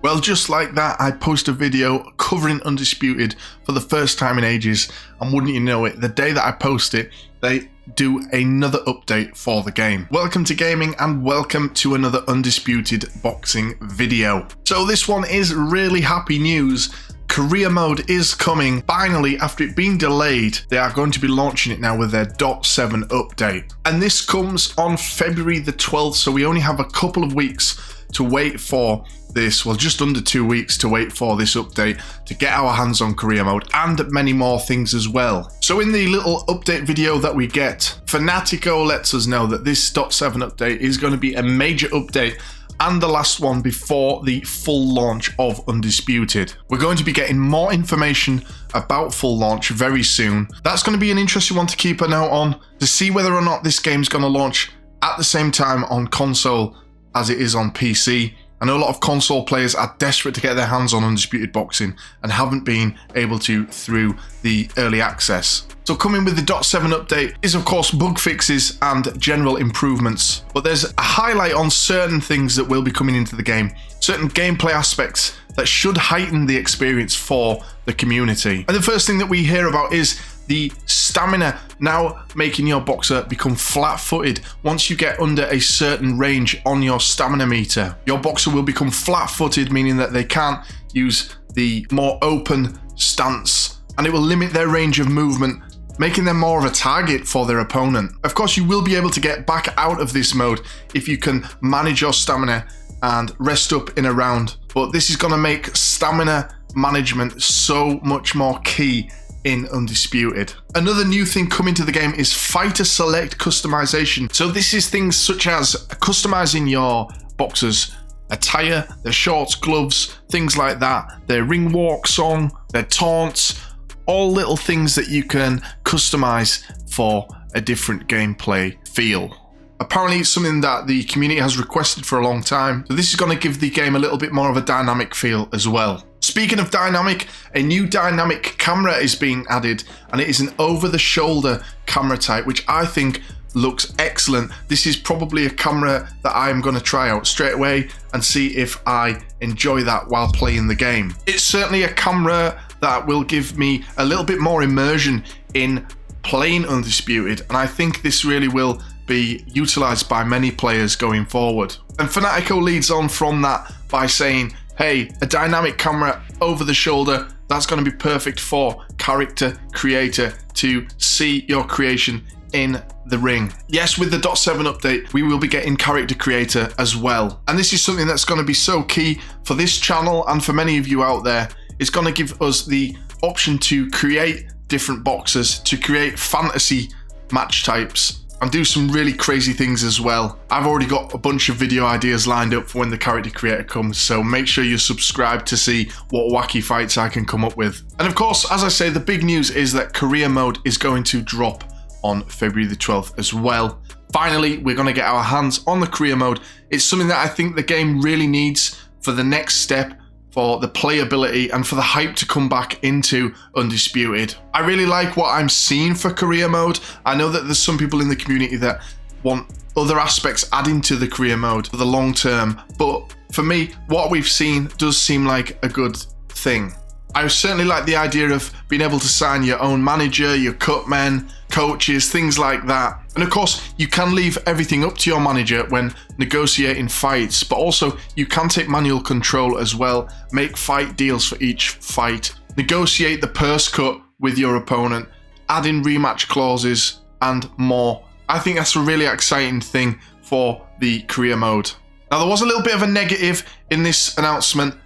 Well, just like that, I post a video covering Undisputed for the first time in ages, and wouldn't you know it, the day that I post it, they do another update for the game. Welcome to gaming and welcome to another Undisputed Boxing video. So this one is really happy news. Career Mode is coming. Finally, after it being delayed, they are going to be launching it now with their .7 update. And this comes on February the 12th, so we only have a couple of weeks to wait for this, well, just under 2 weeks to wait for this update to get our hands on Career Mode and many more things as well. So in the little update video that we get, Fanatico lets us know that this .7 update is going to be a major update and the last one before the full launch of Undisputed. We're going to be getting more information about full launch very soon. That's going to be an interesting one to keep an eye on to see whether or not this game's going to launch at the same time on console as it is on PC. I know a lot of console players are desperate to get their hands on Undisputed Boxing and haven't been able to through the early access. So coming with the .7 update is of course bug fixes and general improvements, but there's a highlight on certain things that will be coming into the game, certain gameplay aspects that should heighten the experience for the community. And the first thing that we hear about is the stamina, now making your boxer become flat-footed. Once you get under a certain range on your stamina meter, your boxer will become flat-footed, meaning that they can't use the more open stance, and it will limit their range of movement, making them more of a target for their opponent. Of course, you will be able to get back out of this mode if you can manage your stamina and rest up in a round, but this is going to make stamina management so much more key in Undisputed. Another new thing coming to the game is fighter select customization. So this is things such as customizing your boxers' attire, their shorts, gloves, things like that, their ring walk song, their taunts, all little things that you can customize for a different gameplay feel. Apparently it's something that the community has requested for a long time, so this is going to give the game a little bit more of a dynamic feel as well. Speaking of dynamic, a new dynamic camera is being added, and it is an over-the-shoulder camera type, which I think looks excellent. This is probably a camera that I'm going to try out straight away and see if I enjoy that while playing the game. It's certainly a camera that will give me a little bit more immersion in playing Undisputed, and I think this really will be utilized by many players going forward. And Fanatico leads on from that by saying, hey, a dynamic camera over the shoulder, that's going to be perfect for character creator to see your creation in the ring. Yes, with the .7 update, we will be getting character creator as well. And this is something that's going to be so key for this channel and for many of you out there. It's going to give us the option to create different boxers, to create fantasy match types, and do some really crazy things as well. I've already got a bunch of video ideas lined up for when the character creator comes, so make sure you subscribe to see what wacky fights I can come up with. And of course, as I say, the big news is that Career Mode is going to drop on February the 12th as well. Finally, we're going to get our hands on the Career Mode. It's something that I think the game really needs for the next step, for the playability and for the hype to come back into Undisputed. I really like what I'm seeing for Career Mode. I know that there's some people in the community that want other aspects adding to the Career Mode for the long term, but for me, what we've seen does seem like a good thing. I certainly like the idea of being able to sign your own manager, your cut men, coaches, things like that. And of course, you can leave everything up to your manager when negotiating fights, but also you can take manual control as well, make fight deals for each fight, negotiate the purse cut with your opponent, add in rematch clauses, and more. I think that's a really exciting thing for the Career Mode. Now, there was a little bit of a negative in this announcement,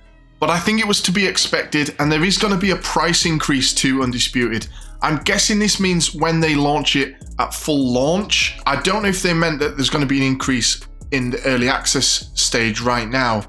but I think it was to be expected, and there is going to be a price increase to Undisputed. I'm guessing this means when they launch it at full launch. I don't know if they meant that there's going to be an increase in the early access stage right now.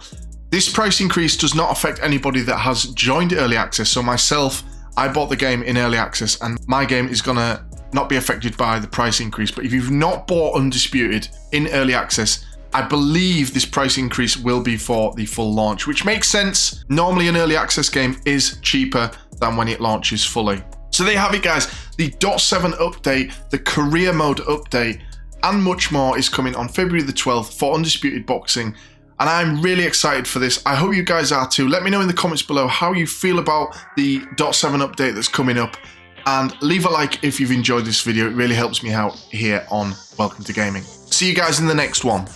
This price increase does not affect anybody that has joined early access. So myself, I bought the game in early access and my game is going to not be affected by the price increase. But if you've not bought Undisputed in early access, I believe this price increase will be for the full launch, which makes sense. Normally an early access game is cheaper than when it launches fully. So there you have it, guys. The .7 update, the Career Mode update, and much more is coming on February the 12th for Undisputed Boxing. and I'm really excited for this. I hope you guys are too. Let me know in the comments below how you feel about the .7 update that's coming up, and leave a like if you've enjoyed this video. It really helps me out here on Welcome to Gaming. See you guys in the next one.